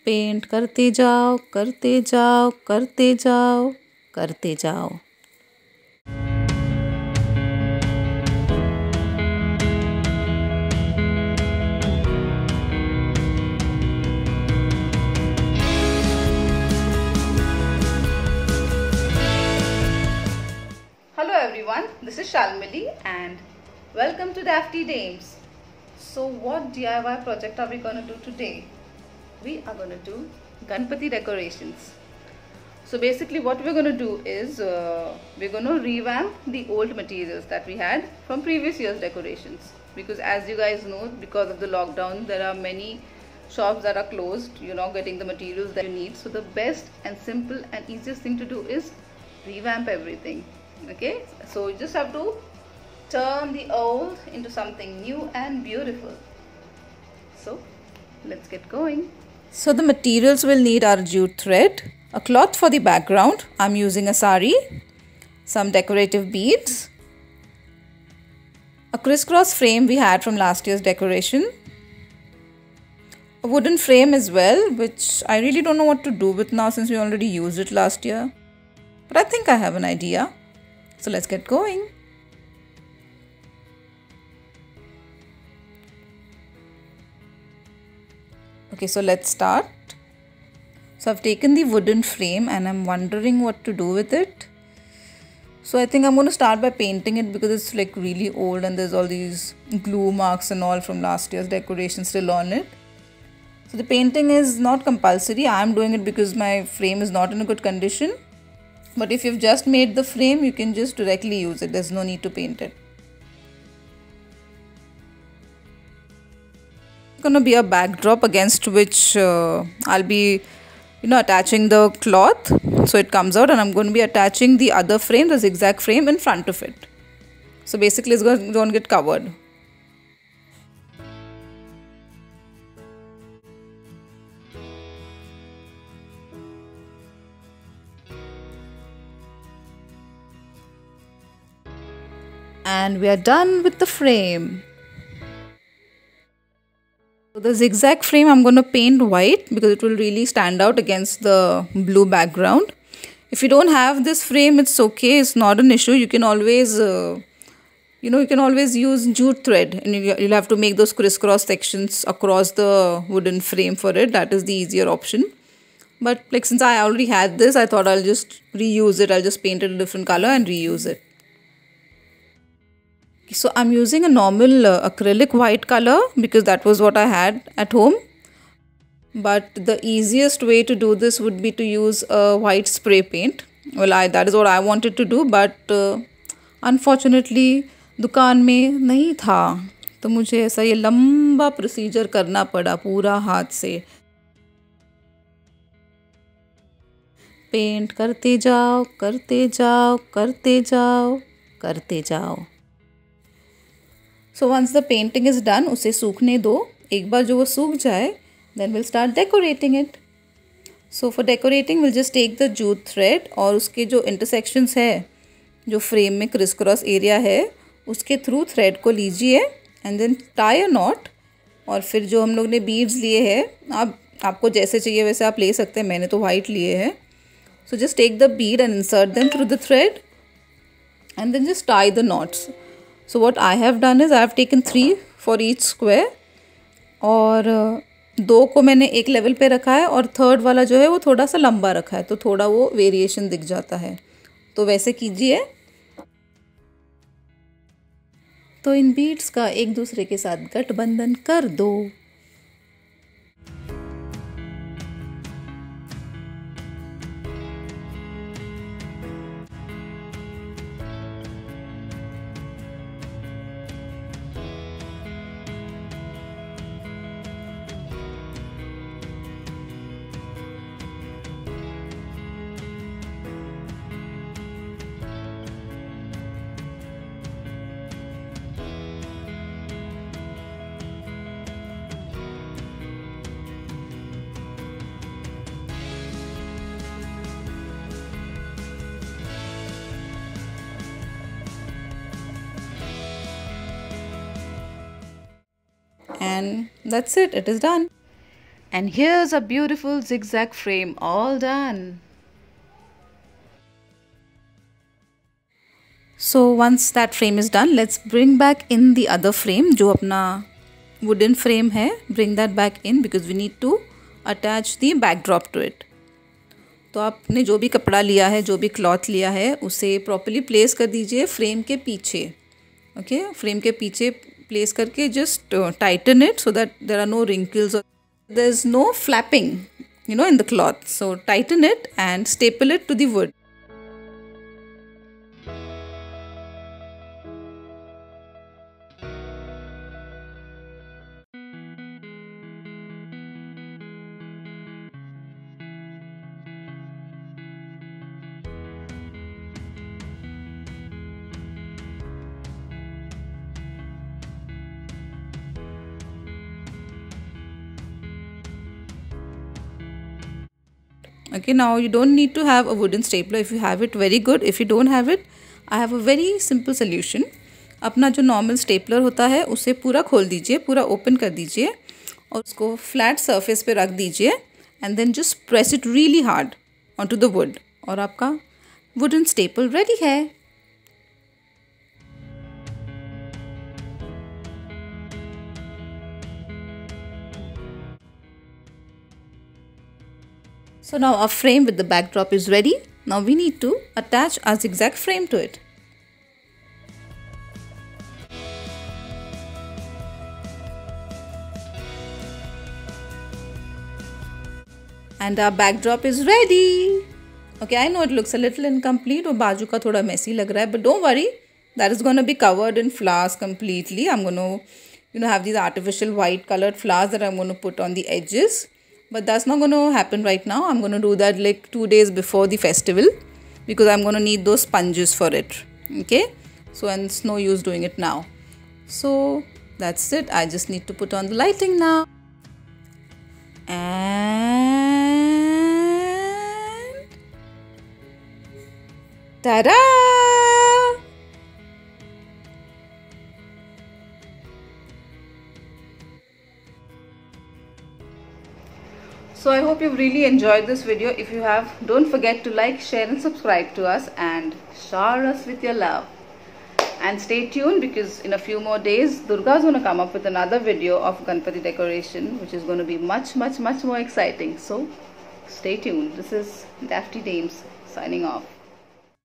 Paint करते जाओ करते जाओ करते जाओ करते जाओ। Hello everyone, this is Shalmili and welcome to Dafty Dames. So what DIY project are we going to do today? We are going to do Ganpati decorations. So basically what we're going to do is we're going to revamp the old materials that we had from previous year's decorations, because as you guys know, because of the lockdown there are many shops that are closed. You're not getting the materials that you need. So the best and simple and easiest thing to do is revamp everything. Okay, so you just have to turn the old into something new and beautiful. So let's get going. So the materials we'll need are jute thread, a cloth for the background, I'm using a sari, some decorative beads, a crisscross frame we had from last year's decoration, a wooden frame as well, which I really don't know what to do with now since we already used it last year, but I think I have an idea. So let's get going. Okay, so let's start. So I've taken the wooden frame and I'm wondering what to do with it. So I think I'm going to start by painting it because it's like really old and there's all these glue marks and all from last year's decoration still on it. So the painting is not compulsory. I'm doing it because my frame is not in a good condition. But if you've just made the frame, you can just directly use it. There's no need to paint it. It's going to be a backdrop against which I'll be attaching the cloth so it comes out, and I'm going to be attaching the other frame, the zigzag frame, in front of it. So basically it's going to get covered. And we are done with the frame. So the zigzag frame I'm going to paint white because it will really stand out against the blue background. If you don't have this frame, it's okay. It's not an issue. You can always, use jute thread, and you'll have to make those crisscross sections across the wooden frame for it. That is the easier option. But like since I already had this, I thought I'll just reuse it. I'll just paint it a different color and reuse it. So I'm using a normal acrylic white color because that was what I had at home. But the easiest way to do this would be to use a white spray paint. Well, that is what I wanted to do, but unfortunately दुकान में नहीं था, तो मुझे ऐसा ये लंबा procedure करना पड़ा पूरा हाथ से. पेंट करते जाओ करते जाओ करते जाओ करते जाओ. So once the painting is done, उसे सूखने दो. एक बार जो वो सूख जाए, then we'll start decorating it. So for decorating, we'll just take the jute thread और उसके जो intersections है, जो frame में crisscross area है, उसके through thread को लीजिए and then tie a knot. और फिर जो हम लोग ने beads लिए हैं, आपको जैसे चाहिए वैसे आप ले सकते हैं. मैंने तो white लिए हैं. So just take the bead and insert them through the thread and then just tie the knots. So what I have done is I have taken 3 for each square और 2 को मैंने एक लेवल पे रखा है और थर्ड वाला जो है वो थोड़ा सा लंबा रखा है, तो थोड़ा वो वेरिएशन दिख जाता है. तो वैसे कीजिए. तो इन बीड्स का एक दूसरे के साथ गठबंधन कर दो. And that's it is done. And here's a beautiful zigzag frame all done. So once that frame is done, let's bring back in the other frame जो अपना wooden frame है. Bring that back in because we need to attach the backdrop to it. तो आपने जो भी कपड़ा लिया है, जो भी क्लॉथ लिया है, उसे प्रॉपर्ली प्लेस कर दीजिए फ्रेम के पीछे. ओके, फ्रेम के पीछे प्लेस करके just Titan it so that there are no wrinkles or there is no flapping, in the cloth. So tighten it and staple it to the wood. Okay, now you don't need to have a wooden stapler. If you have it, very good. If you don't have it, I have a very simple solution. अपना जो normal stapler होता है उसे पूरा खोल दीजिए, पूरा open कर दीजिए और उसको फ्लैट सरफेस पे रख दीजिए and then just press it really hard on to the wood और आपका वुडन स्टेपल रेडी है. So now our frame with the backdrop is ready. Now we need to attach our zigzag frame to it. And our backdrop is ready. Okay, I know it looks a little incomplete और बाजू का थोड़ा messy लग रहा है, but don't worry, that is going to be covered in flowers completely. I'm going to have these artificial white colored flowers that I'm going to put on the edges. But that's not going to happen right now. I'm going to do that like 2 days before the festival because I'm going to need those sponges for it. Okay, so and it's no use doing it now. So that's it. I just need to put on the lighting now. And ta-da! So I hope you've really enjoyed this video. If you have, don't forget to like, share and subscribe to us and shower us with your love. And stay tuned because in a few more days, Durga is going to come up with another video of Ganpati decoration, which is going to be much more exciting. So stay tuned. This is Dafty Dames signing off.